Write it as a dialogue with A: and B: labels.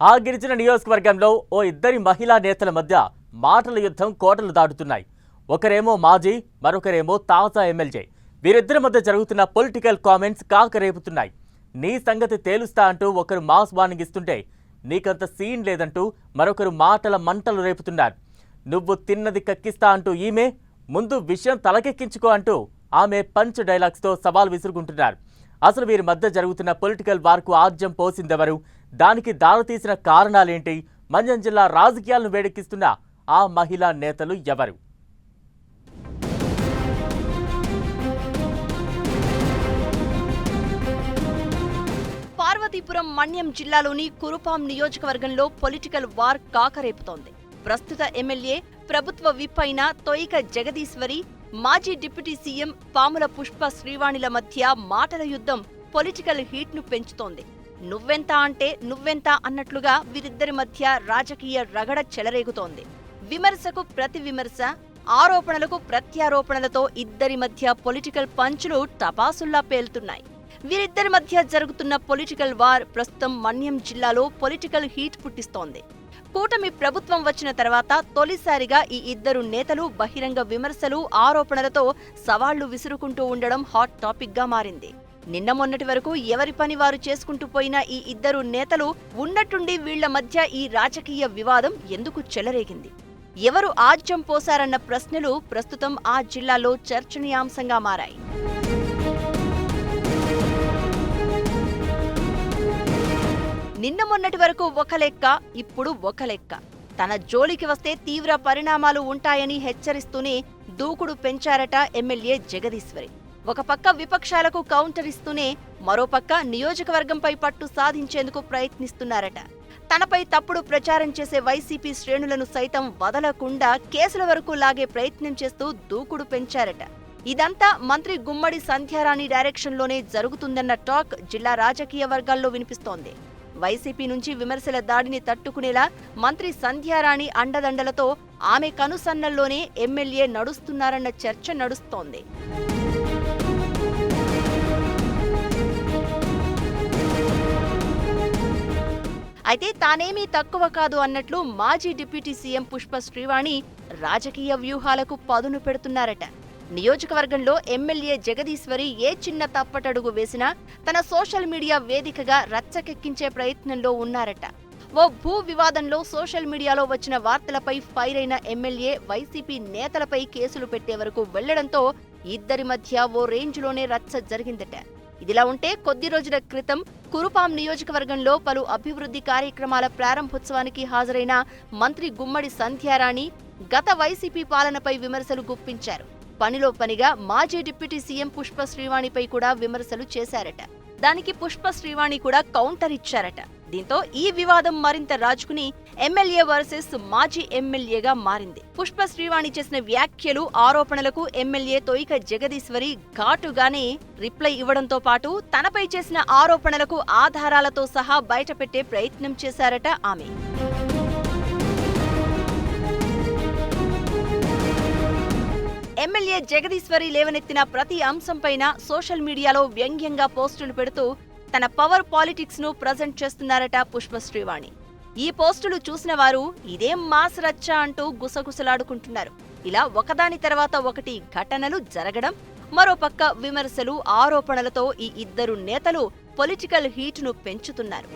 A: ఆ గిరిజన నియోజకవర్గంలో ఓ ఇద్దరి మహిళా నేతల మధ్య మాటల యుద్ధం కోటలు దాటుతున్నాయి. ఒకరేమో మాజీ, మరొకరేమో తాజా ఎమ్మెల్యే. వీరిద్దరి మధ్య జరుగుతున్న పొలిటికల్ కామెంట్స్ కాకరేపుతున్నాయి. నీ సంగతి తేలుస్తా అంటూ ఒకరు మాస్ వార్నింగ్ ఇస్తుంటే నీకంత సీన్ లేదంటూ మరొకరు మాటల మంటలు రేపుతున్నారు. నువ్వు తిన్నది కక్కిస్తా అంటూ ఈమె, ముందు విషయం తలకెక్కించుకో అంటూ ఆమె పంచ్ డైలాగ్స్తో సవాల్ విసురుకుంటున్నారు. అసలు వీరి మధ్య జరుగుతున్న పొలిటికల్ వార్కు ఆజ్యం పోసిందెవరు? దానికి దారితీసిన కారణాలేంటి? మండ్యం జిల్లా రాజకీయాలను వేడెక్కిస్తున్న ఆ మహిళా నేతలు ఎవరు?
B: పార్వతీపురం మన్యం జిల్లాలోని కురుపాం నియోజకవర్గంలో పొలిటికల్ వార్ కాకరేపుతోంది. ప్రస్తుత ఎమ్మెల్యే, ప్రభుత్వ విప్ అయిన తొయిక జగదీశ్వరి, మాజీ డిప్యూటీ సీఎం పాముల పుష్ప శ్రీవాణిల మధ్య మాటల యుద్ధం పొలిటికల్ హీట్ ను పెంచుతోంది. నువ్వెంత అంటే నువ్వెంత అన్నట్లుగా వీరిద్దరి మధ్య రాజకీయ రగడ చెలరేగుతోంది. విమర్శకు ప్రతి విమర్శ, ఆరోపణలకు ప్రత్యారోపణలతో ఇద్దరి మధ్య పొలిటికల్ పంచులు టపాసుల్లా పేలుతున్నాయి. వీరిద్దరి మధ్య జరుగుతున్న పొలిటికల్ వార్ ప్రస్తుతం మన్యం జిల్లాలో పొలిటికల్ హీట్ పుట్టిస్తోంది. కూటమి ప్రభుత్వం వచ్చిన తర్వాత తొలిసారిగా ఈ ఇద్దరు నేతలు బహిరంగ విమర్శలు, ఆరోపణలతో సవాళ్లు విసురుకుంటూ ఉండడం హాట్ టాపిక్ గా మారింది. నిన్న మొన్నటి వరకు ఎవరి పని వారు చేసుకుంటూ పోయిన ఈ ఇద్దరు నేతలు ఉన్నట్టుండి వీళ్ల మధ్య ఈ రాజకీయ వివాదం ఎందుకు చెలరేగింది? ఎవరు ఆజ్యం పోశారన్న ప్రశ్నలు ప్రస్తుతం ఆ జిల్లాలో చర్చనీయాంశంగా మారాయి. నిన్న మొన్నటి వరకు ఒక లెక్క, ఇప్పుడు ఒక లెక్క. తన జోలికి వస్తే తీవ్ర పరిణామాలు ఉంటాయని హెచ్చరిస్తూనే దూకుడు పెంచారట ఎమ్మెల్యే జగదీశ్వరి. ఒక పక్క విపక్షాలకు కౌంటర్ ఇస్తూనే మరోపక్క నియోజకవర్గంపై పట్టు సాధించేందుకు ప్రయత్నిస్తున్నారట. తనపై తప్పుడు ప్రచారం చేసే వైసీపీ శ్రేణులను సైతం వదలకుండా కేసుల వరకు లాగే ప్రయత్నం చేస్తూ దూకుడు పెంచారట. ఇదంతా మంత్రి గుమ్మడి సంధ్యారాణి డైరెక్షన్లోనే జరుగుతుందన్న టాక్ జిల్లా రాజకీయ వర్గాల్లో వినిపిస్తోంది. వైసీపీ నుంచి విమర్శల దాడిని తట్టుకునేలా మంత్రి సంధ్యారాణి అండదండలతో ఆమె కనుసన్నల్లోనే ఎమ్మెల్యే నడుస్తున్నారన్న చర్చ నడుస్తోంది. అయితే తానేమీ తక్కువ కాదు అన్నట్లు మాజీ డిప్యూటీ సీఎం పుష్ప శ్రీవాణి రాజకీయ వ్యూహాలకు పదును పెడుతున్నారట. నియోజకవర్గంలో ఎమ్మెల్యే జగదీశ్వరి ఏ చిన్న తప్పటడుగు వేసినా తన సోషల్ మీడియా వేదికగా రచ్చకెక్కించే ప్రయత్నంలో ఉన్నారట. ఓ భూ వివాదంలో సోషల్ మీడియాలో వచ్చిన వార్తలపై ఫైర్ అయిన ఎమ్మెల్యే వైసీపీ నేతలపై కేసులు పెట్టే వరకు వెళ్లడంతో ఇద్దరి మధ్య ఓ రేంజ్లోనే రచ్చ జరిగిందట. ఇదిలా ఉంటే కొద్ది రోజుల క్రితం కురుపాం నియోజకవర్గంలో పలు అభివృద్ధి కార్యక్రమాల ప్రారంభోత్సవానికి హాజరైన మంత్రి గుమ్మడి సంధ్యారాణి గత వైసీపీ పాలనపై విమర్శలు గుప్పించారు. పనిలో పనిగా మాజీ డిప్యూటీ సీఎం పుష్ప శ్రీవాణిపై కూడా విమర్శలు చేశారట. దానికి పుష్ప శ్రీవాణి కూడా కౌంటర్ ఇచ్చారట. దీంతో ఈ వివాదం మరింత రాజుకుని ఎమ్మెల్యే వర్సెస్ మాజీ ఎమ్మెల్యేగా మారింది. పుష్ప శ్రీవాణి చేసిన వ్యాఖ్యలు, ఆరోపణలకు ఎమ్మెల్యే తొయిక జగదీశ్వరి ఘాటుగానే రిప్లై ఇవ్వడంతో పాటు తనపై చేసిన ఆరోపణలకు ఆధారాలతో సహా బయటపెట్టే ప్రయత్నం చేశారట ఆమె. ఎమ్మెల్యే జగదీశ్వరి లేవనెత్తిన ప్రతి అంశంపైన సోషల్ మీడియాలో వ్యంగ్యంగా పోస్టులు పెడుతూ తన పవర్ పాలిటిక్స్ ను ప్రజెంట్ చేస్తున్నారట పుష్ప శ్రీవాణి. ఈ పోస్టులు చూసిన వారు ఇదేం మాస్ రచ్చ అంటూ గుసగుసలాడుకుంటున్నారు. ఇలా ఒకదాని తర్వాత ఒకటి ఘటనలు జరగడం, మరోపక్క విమర్శలు, ఆరోపణలతో ఈ ఇద్దరు నేతలు పొలిటికల్ హీట్ ను పెంచుతున్నారు.